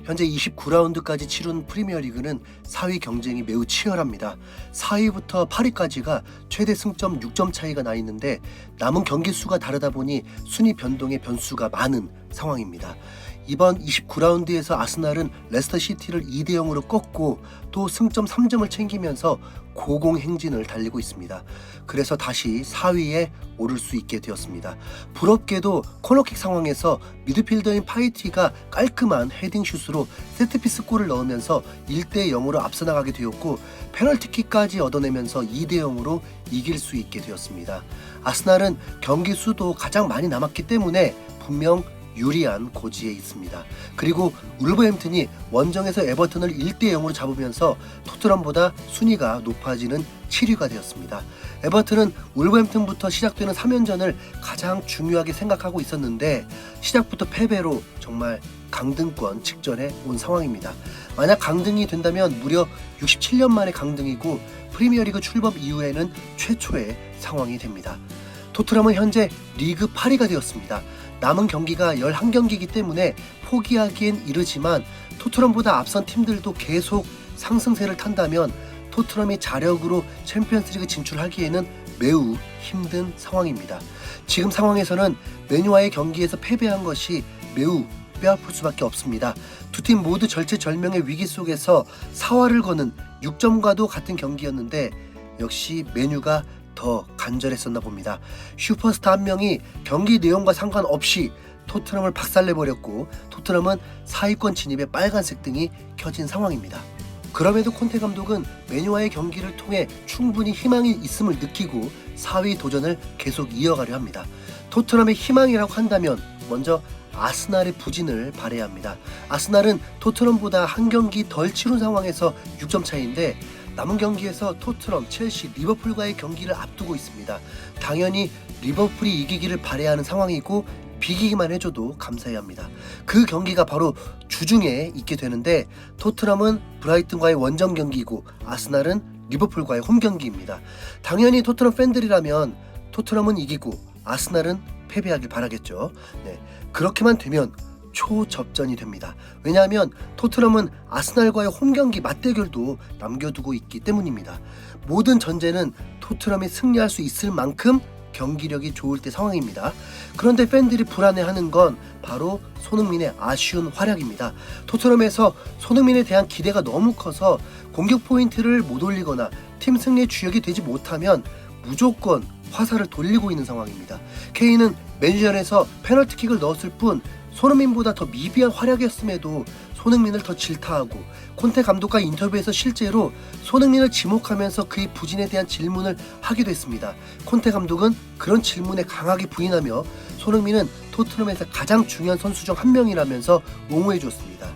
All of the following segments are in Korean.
현재 29라운드까지 치룬 프리미어리그는 4위 경쟁이 매우 치열합니다. 4위부터 8위까지가 최대 승점 6점 차이가 나 있는데 남은 경기 수가 다르다 보니 순위 변동의 변수가 많은 상황입니다. 이번 29라운드에서 아스날은 레스터 시티를 2대 0으로 꺾고 또 승점 3점을 챙기면서 고공행진을 달리고 있습니다. 그래서 다시 4위에 오를 수 있게 되었습니다. 부럽게도 코너킥 상황에서 미드필더인 파이티가 깔끔한 헤딩슛으로 세트피스 골을 넣으면서 1대 0으로 앞서 나가게 되었고 페널티킥까지 얻어내면서 2대 0으로 이길 수 있게 되었습니다. 아스날은 경기 수도 가장 많이 남았기 때문에 분명 유리한 고지에 있습니다. 그리고 울버햄튼이 원정에서 에버튼을 1대 0으로 잡으면서 토트넘보다 순위가 높아지는 7위가 되었습니다. 에버튼은 울버햄튼부터 시작되는 3연전을 가장 중요하게 생각하고 있었는데 시작부터 패배로 정말 강등권 직전에 온 상황입니다. 만약 강등이 된다면 무려 67년 만에 강등이고 프리미어리그 출범 이후에는 최초의 상황이 됩니다. 토트넘은 현재 리그 8위가 되었습니다. 남은 경기가 11경기이기 때문에 포기하기엔 이르지만 토트넘보다 앞선 팀들도 계속 상승세를 탄다면 토트넘이 자력으로 챔피언스리그 진출하기에는 매우 힘든 상황입니다. 지금 상황에서는 맨유와의 경기에서 패배한 것이 매우 뼈아플 수밖에 없습니다. 두 팀 모두 절체절명의 위기 속에서 사활을 거는 6점과도 같은 경기였는데 역시 맨유가 더 간절했었나 봅니다. 슈퍼스타 한 명이 경기 내용과 상관없이 토트넘을 박살내버렸고 토트넘은 4위권 진입에 빨간색 등이 켜진 상황입니다. 그럼에도 콘테 감독은 맨유와의 경기를 통해 충분히 희망이 있음을 느끼고 4위 도전을 계속 이어가려 합니다. 토트넘의 희망이라고 한다면 먼저 아스날의 부진을 바라야 합니다. 아스날은 토트넘보다 한 경기 덜 치룬 상황에서 6점 차이인데 남은 경기에서 토트넘, 첼시, 리버풀과의 경기를 앞두고 있습니다. 당연히 리버풀이 이기기를 바라야 하는 상황이고 비기기만 해줘도 감사해야 합니다. 그 경기가 바로 주중에 있게 되는데 토트넘은 브라이튼과의 원정 경기이고 아스날은 리버풀과의 홈 경기입니다. 당연히 토트넘 팬들이라면 토트넘은 이기고 아스날은 패배하길 바라겠죠. 그렇게만 되면 초접전이 됩니다. 왜냐하면 토트넘은 아스날과의 홈경기 맞대결도 남겨두고 있기 때문입니다. 모든 전제는 토트넘이 승리할 수 있을 만큼 경기력이 좋을 때 상황입니다. 그런데 팬들이 불안해하는 건 바로 손흥민의 아쉬운 활약입니다. 토트넘에서 손흥민에 대한 기대가 너무 커서 공격 포인트를 못 올리거나 팀 승리의 주역이 되지 못하면 무조건 화살을 돌리고 있는 상황입니다. 케인은 맨유전에서 페널티킥을 넣었을 뿐 손흥민보다 더 미비한 활약이었음에도 손흥민을 더 질타하고 콘테 감독과 인터뷰에서 실제로 손흥민을 지목하면서 그의 부진에 대한 질문을 하기도 했습니다. 콘테 감독은 그런 질문에 강하게 부인하며 손흥민은 토트넘에서 가장 중요한 선수 중 한 명이라면서 옹호해 줬습니다.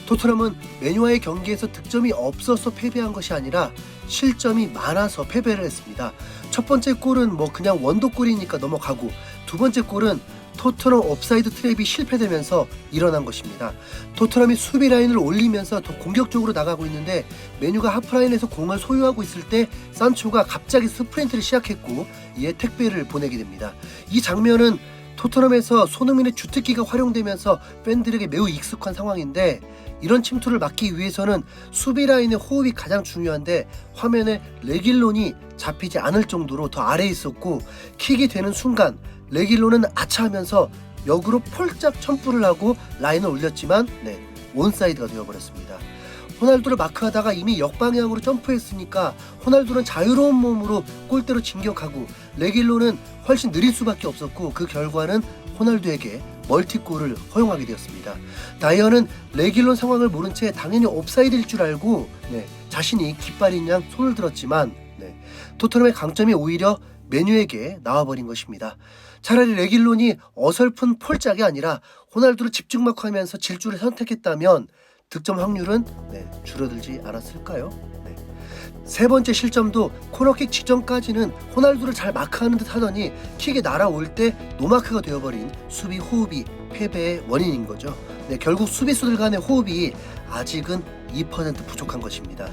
토트넘은 맨유와의 경기에서 득점이 없어서 패배한 것이 아니라 실점이 많아서 패배를 했습니다. 첫 번째 골은 그냥 원더골이니까 넘어가고 두 번째 골은 토트넘 옵사이드 트랩이 실패되면서 일어난 것입니다. 토트넘이 수비 라인을 올리면서 더 공격적으로 나가고 있는데 맨유가 하프라인에서 공을 소유하고 있을 때 산초가 갑자기 스프린트를 시작했고 이에 택배를 보내게 됩니다. 이 장면은 토트넘에서 손흥민의 주특기가 활용되면서 팬들에게 매우 익숙한 상황인데 이런 침투를 막기 위해서는 수비 라인의 호흡이 가장 중요한데 화면에 레길론이 잡히지 않을 정도로 더 아래에 있었고 킥이 되는 순간 레길론은 아차하면서 역으로 폴짝 첨프를 하고 라인을 올렸지만 온사이드가 되어버렸습니다. 호날두를 마크하다가 이미 역방향으로 점프했으니까 호날두는 자유로운 몸으로 골대로 진격하고 레길론은 훨씬 느릴 수밖에 없었고 그 결과는 호날두에게 멀티골을 허용하게 되었습니다. 다이어는 레길론 상황을 모른 채 당연히 옵사이드일 줄 알고 자신이 깃발인 양 손을 들었지만 토트넘의 강점이 오히려 맨유에게 나와버린 것입니다. 차라리 레길론이 어설픈 폴짝이 아니라 호날두를 집중마크하면서 질주를 선택했다면 득점 확률은 줄어들지 않았을까요? 세 번째 실점도 코너킥 직전까지는 호날두를 잘 마크하는 듯 하더니 킥이 날아올 때 노마크가 되어버린 수비 호흡이 패배의 원인인 거죠. 결국 수비수들 간의 호흡이 아직은 2% 부족한 것입니다.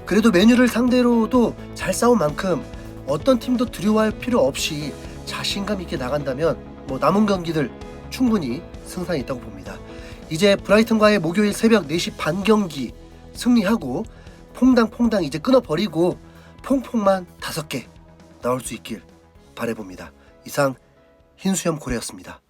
그래도 맨유를 상대로도 잘 싸운 만큼 어떤 팀도 두려워할 필요 없이 자신감 있게 나간다면 남은 경기들 충분히 승산이 있다고 봅니다. 이제 브라이튼과의 목요일 새벽 4시 반 경기 승리하고 퐁당 이제 끊어버리고 퐁퐁만 5개 나올 수 있길 바라봅니다. 이상 흰수염 고래였습니다.